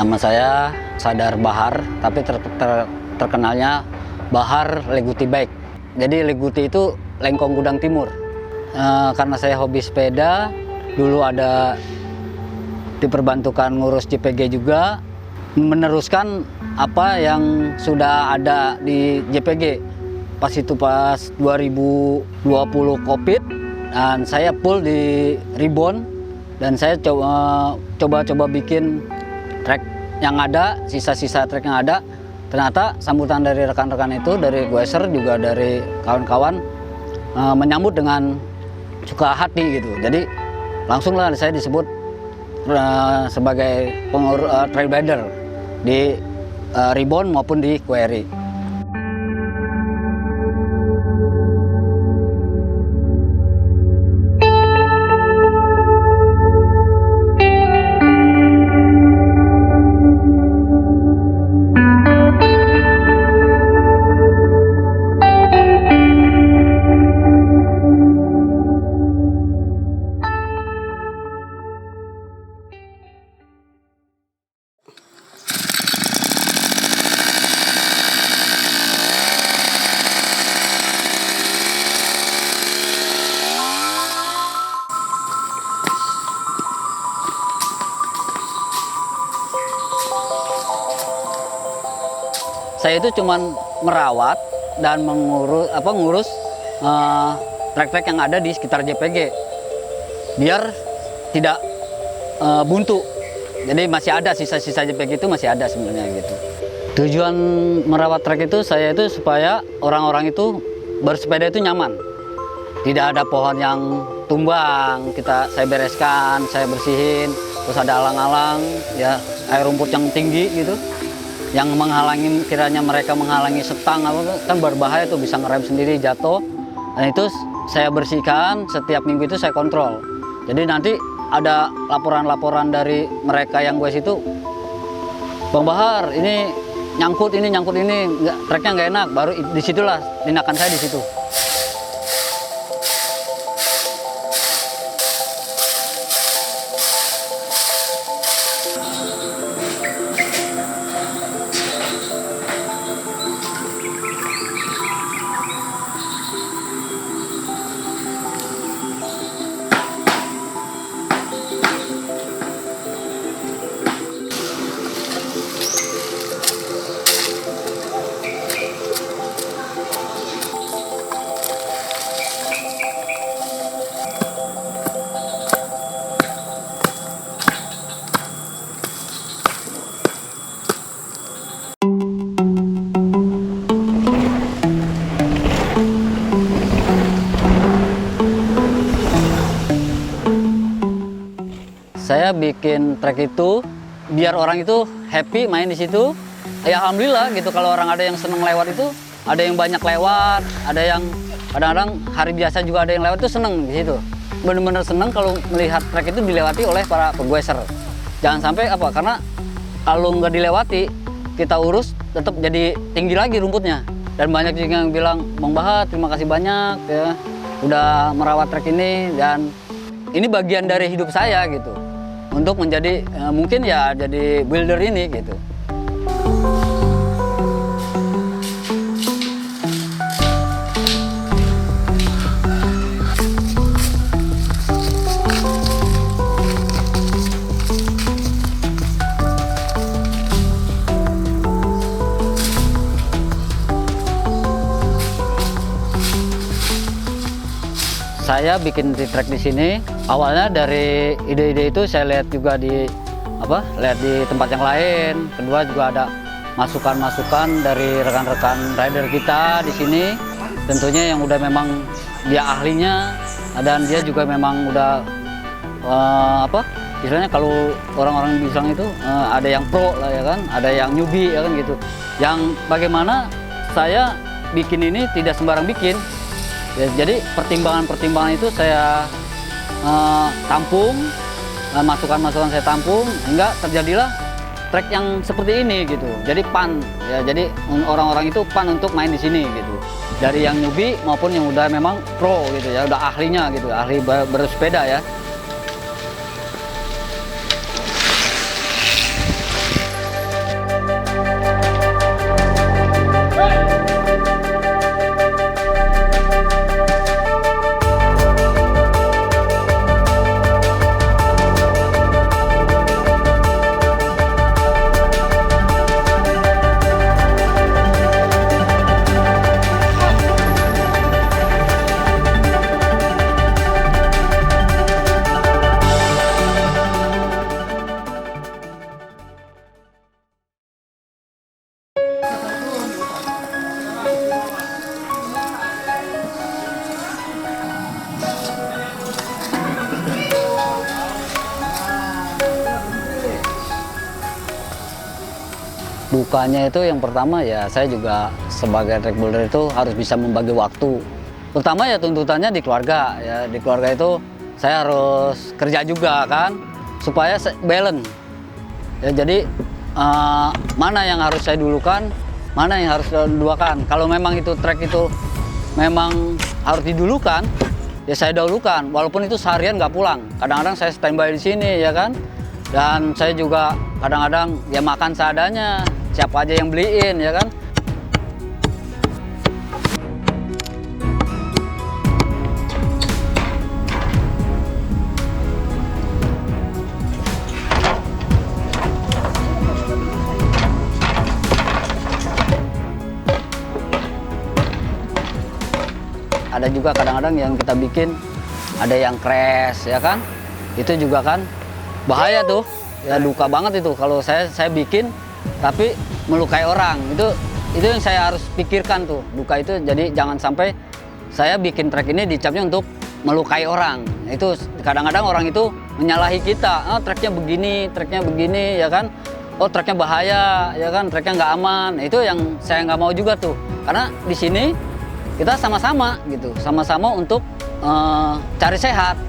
Nama saya Sadar Bahar, tapi terkenalnya Bahar Leguti Bike. Jadi Leguti itu Lengkong Gudang Timur. Karena saya hobi sepeda, dulu ada diperbantukan ngurus JPG juga, meneruskan apa yang sudah ada di JPG. Pas 2020 COVID, dan saya full di Ribon, dan saya coba bikin trek yang ada, sisa-sisa trek yang ada. Ternyata sambutan dari rekan-rekan itu, dari Goeser juga dari kawan-kawan, menyambut dengan suka hati gitu. Jadi langsunglah saya disebut sebagai trail rider di Ribon maupun di Query. Saya itu cuman merawat dan ngurus trek-trek yang ada di sekitar JPG biar tidak buntu. Jadi masih ada sisa-sisa JPG itu, masih ada sebenarnya gitu. Tujuan merawat trek itu saya itu supaya orang-orang itu bersepeda itu nyaman. Tidak ada pohon yang tumbang, saya bereskan, saya bersihin, terus ada alang-alang, ya air rumput yang tinggi gitu, yang menghalangi, kiranya mereka menghalangi setang kan berbahaya tuh, bisa ngerem sendiri jatuh. Dan itu saya bersihkan, setiap minggu itu saya kontrol. Jadi nanti ada laporan-laporan dari mereka yang gue situ, Bang Bahar ini nyangkut ini, treknya nggak enak, baru disitulah tindakan saya di situ. Saya bikin trek itu biar orang itu happy main di situ. Ya alhamdulillah gitu, kalau orang ada yang seneng lewat itu, ada yang banyak lewat, ada yang kadang-kadang hari biasa juga ada yang lewat itu seneng di situ. Bener-bener seneng kalau melihat trek itu dilewati oleh para pegoeser. Jangan sampai karena kalau nggak dilewati, kita urus tetap jadi tinggi lagi rumputnya. Dan banyak juga yang bilang, Bang Bahar terima kasih banyak ya udah merawat trek ini, dan ini bagian dari hidup saya gitu. Untuk menjadi mungkin ya jadi builder ini gitu. Saya bikin trek di sini awalnya dari ide-ide itu saya lihat juga lihat di tempat yang lain. Kedua juga ada masukan-masukan dari rekan-rekan rider kita di sini. Tentunya yang udah memang dia ahlinya, dan dia juga memang udah istilahnya kalau orang-orang bilang itu ada yang pro lah ya kan, ada yang newbie ya kan gitu. Yang bagaimana saya bikin ini tidak sembarang bikin. Ya, jadi pertimbangan-pertimbangan itu saya tampung, masukan-masukan saya tampung, hingga terjadilah trek yang seperti ini gitu. Jadi fun ya, jadi orang-orang itu fun untuk main di sini gitu. Dari yang newbie maupun yang udah memang pro gitu ya, udah ahlinya gitu, ahli bersepeda ya. dukanya itu yang pertama ya saya juga sebagai track builder itu harus bisa membagi waktu. Pertama ya tuntutannya di keluarga ya, di keluarga itu saya harus kerja juga kan supaya balance. Ya, jadi mana yang harus saya dulukan, mana yang harus saya dulukan. Kalau memang itu track itu memang harus didulukan, ya saya dahulukan. Walaupun itu seharian nggak pulang. Kadang-kadang saya standby di sini ya kan. Dan saya juga kadang-kadang ya makan seadanya, siapa aja yang beliin ya kan. Ada juga kadang-kadang yang kita bikin, ada yang crash ya kan. Itu juga kan bahaya tuh, ya duka banget itu kalau saya bikin tapi melukai orang. Itu yang saya harus pikirkan tuh, duka itu. Jadi jangan sampai saya bikin track ini dicapnya untuk melukai orang. Itu kadang-kadang orang itu menyalahi kita, oh tracknya begini ya kan, oh tracknya bahaya ya kan, tracknya nggak aman. Itu yang saya nggak mau juga tuh, karena di sini kita sama-sama gitu, sama-sama untuk cari sehat.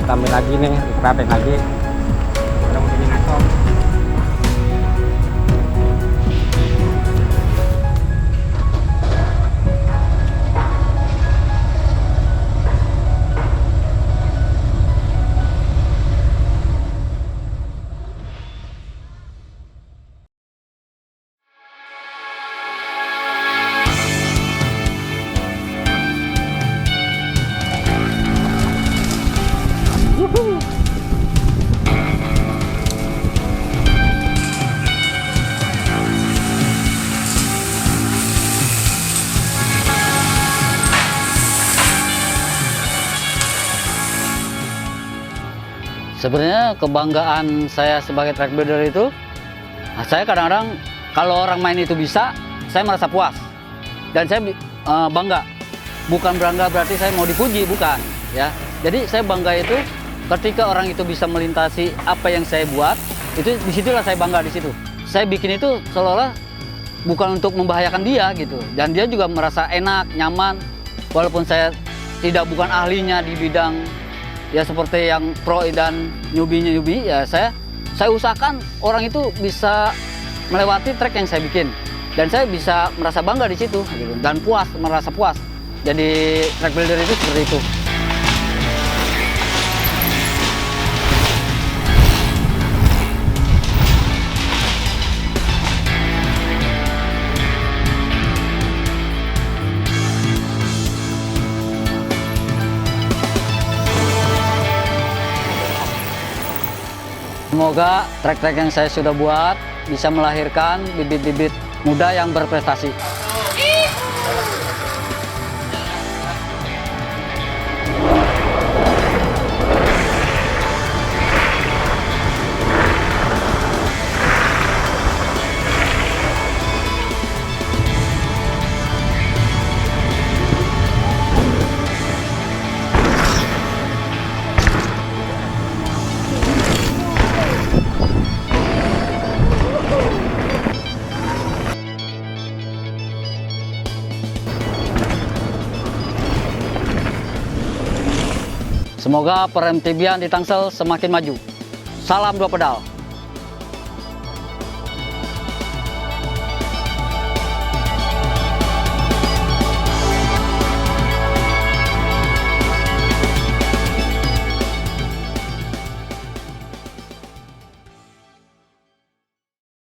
Tambahin lagi nih, dikeratin lagi. Udah mau jadi ngasong. Sebenarnya kebanggaan saya sebagai track builder itu, saya kadang-kadang kalau orang main itu bisa, saya merasa puas dan saya bangga. Bukan bangga berarti saya mau dipuji, bukan ya. Jadi saya bangga itu ketika orang itu bisa melintasi apa yang saya buat, itu disitulah saya bangga di situ. Saya bikin itu seolah-olah bukan untuk membahayakan dia gitu, dan dia juga merasa enak, nyaman. Walaupun saya bukan ahlinya di bidang ya seperti yang pro dan newbie ya, saya usahakan orang itu bisa melewati trek yang saya bikin, dan saya bisa merasa bangga di situ gitu, dan merasa puas. Jadi track builder itu seperti itu. Semoga trek-trek yang saya sudah buat bisa melahirkan bibit-bibit muda yang berprestasi. Semoga peremtibian di Tangsel semakin maju. Salam dua pedal.